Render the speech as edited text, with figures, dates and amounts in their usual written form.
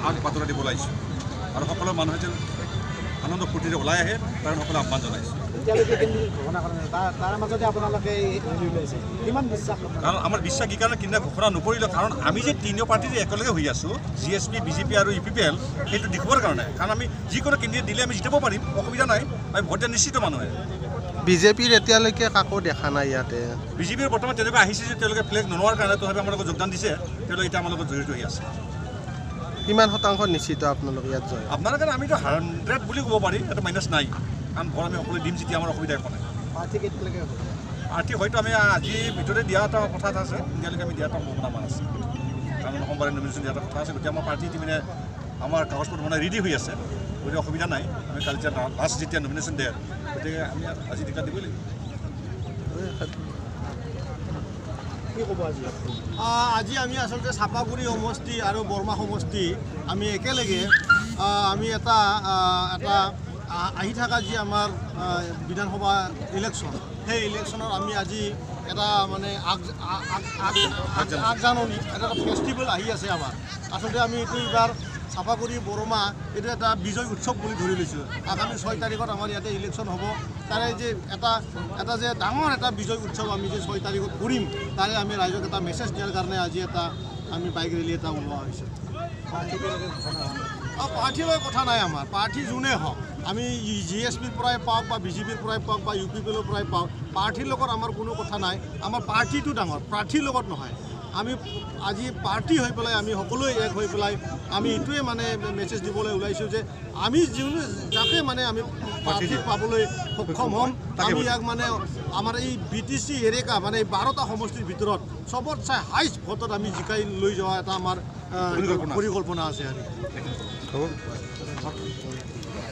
আগ বাতৰা দিব লাগিছোঁ আৰু সকলো মানুহে যেন আনন্দ ফূৰ্তিৰে ওলাই আহে তাৰ সকলো আহ্বান জনাইছোঁ। কাৰণ আমাৰ বিশ্বাস কি কাৰণে কিনা ঘোষণা নকৰিলোঁ, কাৰণ আমি যে তিনিও পাৰ্টিৰে একেলগে হৈ আছোঁ, GSP, BJP আৰু UPPL, সেইটো দেখুৱাৰ কাৰণে। কাৰণ আমি যিকোনো কেণ্ডিডেট দিলে আমি জিতাব পাৰিম, অসুবিধা নাই, আমি ভোট দিয়া নিশ্চিত মানুহে। বিজেপিৰ এতিয়ালৈকে কাকো দেখা নাই ইয়াতে। বিজেপিৰ বৰ্তমান তেনেকুৱা আহিছে যে তেওঁলোকে ফ্লেগ নোলোৱাৰ কাৰণে তথাপি আমাৰ লগত যোগদান দিছে, তেওঁলোকে এতিয়া আমাৰ লগত জড়িত হৈ আছে। কিমান শতাংশ নিশ্চিত আপোনালোকে ইয়াত জয়? আপোনাৰ কাৰণে আমিতো 100 বুলি ক'ব পাৰি, এটা মাইনাছ নাই, কাৰণ ভোট আমি সকলোৱে দিম যেতিয়া আমাৰ অসুবিধা একো নাই। পাৰ্টি হয়তো আমি আজিৰ ভিতৰতে দিয়া এটা কথা এটা আছে, এতিয়ালৈকে আমি দিয়া এটা সম্ভাৱনা আছে, কাৰণ সোমবাৰে নমিনেশ্যন দিয়া এটা কথা আছে। গতিকে আমাৰ পাৰ্টি মানে আমাৰ কাগজ পত্ৰ মানে ৰেডি হৈ আছে, গতিকে অসুবিধা নাই। আমি কালি লাষ্ট যেতিয়া নমিনেশ্যন দিয়ে, গতিকে আমি আজি টিকা দিবই লাগিব। আজি আমি আচলতে চাপাগুৰি সমষ্টি আৰু বৰমা সমষ্টি আমি একেলগে আমি এটা আহি থকা যি আমাৰ বিধানসভা ইলেকশ্যন, সেই ইলেকশ্যনত আমি আজি এটা মানে আগজাননী এটা ফেষ্টিভেল আহি আছে আমাৰ। আচলতে আমি এইটো এইবাৰ চাপাগুৰি বৰমা এইটো এটা বিজয় উৎসৱ বুলি ধৰি লৈছোঁ। আগামী 6 তাৰিখত আমাৰ ইয়াতে ইলেকশ্যন হ'ব, তাৰে যে এটা যে ডাঙৰ এটা বিজয় উৎসৱ আমি যে 6 তাৰিখত কৰিম, তাৰে আমি ৰাইজক এটা মেছেজ দিয়াৰ কাৰণে আজি এটা আমি বাইক ৰেলী এটা ওলোৱা হৈছে। পাৰ্টীৰ লগত কথা নাই আমাৰ, পাৰ্টী যোনে হওক, আমি GSPৰ পৰাই পাওক বা BJPৰ পৰাই পাওক বা UPPLৰ পৰাই পাওক, পাৰ্টীৰ লগত আমাৰ কোনো কথা নাই। আমাৰ পাৰ্টীটো ডাঙৰ, প্ৰাৰ্থীৰ লগত নহয়। আমি আজি পাৰ্টি হৈ পেলাই আমি সকলোৱে এক হৈ পেলাই আমি এইটোৱে মানে মেছেজ দিবলৈ ওলাইছোঁ যে আমি যিকোনো যাকে মানে আমি প্ৰাৰ্থী পাবলৈ সক্ষম হ'ম, আমি ইয়াক মানে আমাৰ এই BTC এলেকা মানে 12টা সমষ্টিৰ ভিতৰত চবতচাই হাইষ্ট ভোটত আমি জিকাই লৈ যোৱা এটা আমাৰ পৰিকল্পনা আছে আৰু।